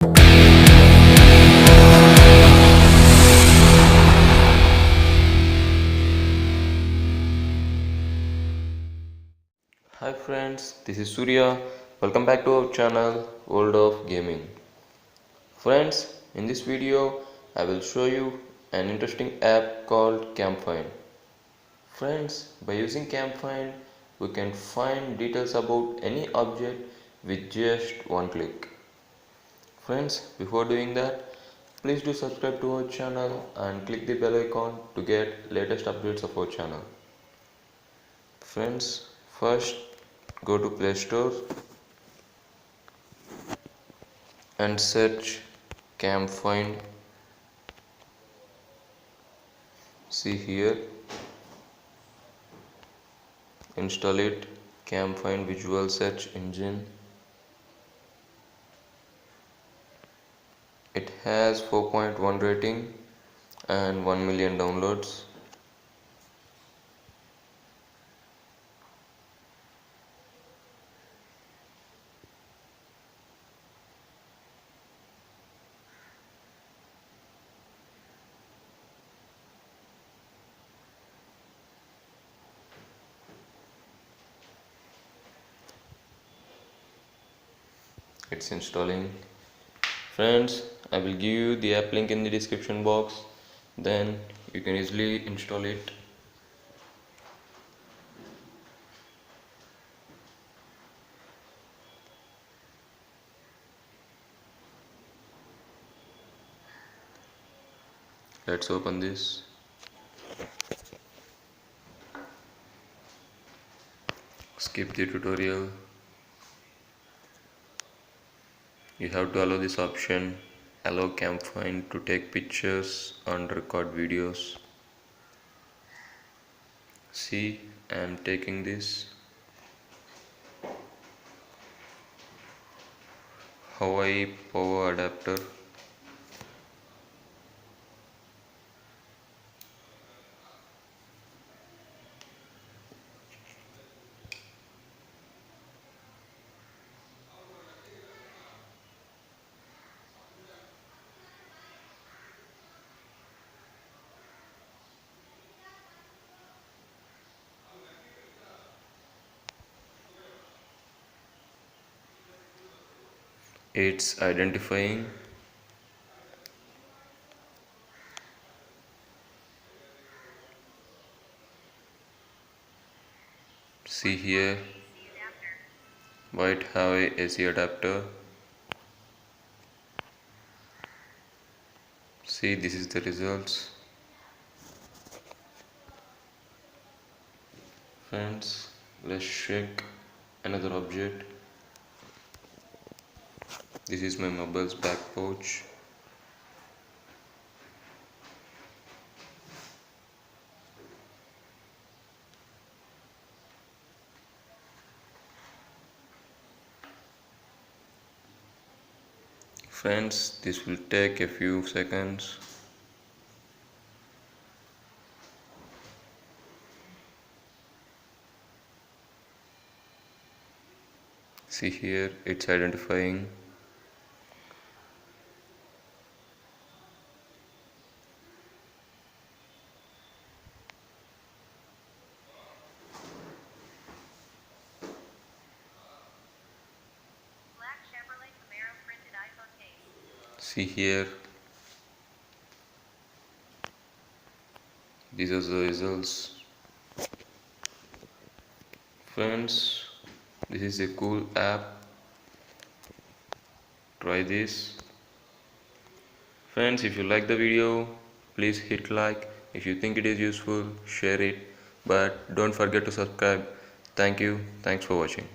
Hi friends, this is Surya. Welcome back to our channel World of Gaming. Friends, in this video I will show you an interesting app called CamFind. Friends, by using CamFind we can find details about any object with just one click. Friends, before doing that, please do subscribe to our channel and click the bell icon to get latest updates of our channel. Friends, first go to Play Store and search CamFind. See here, install it. CamFind Visual Search Engine. It has 4.1 rating and 1 million downloads. It's installing. Friends, I will give you the app link in the description box, then you can easily install it. Let's open this. Skip the tutorial. You have to allow this option, allow CamFind to take pictures and record videos. See, I am taking this. Hawaii power adapter. It's identifying. See here, white Hawaii AC adapter. See, this is the results. Friends, let's check another object. This is my mobile's back pouch. Friends, this will take a few seconds. See here, it's identifying. See here, these are the results. Friends, this is a cool app. Try this. Friends, if you like the video, please hit like. If you think it is useful, share it. But don't forget to subscribe. Thank you. Thanks for watching.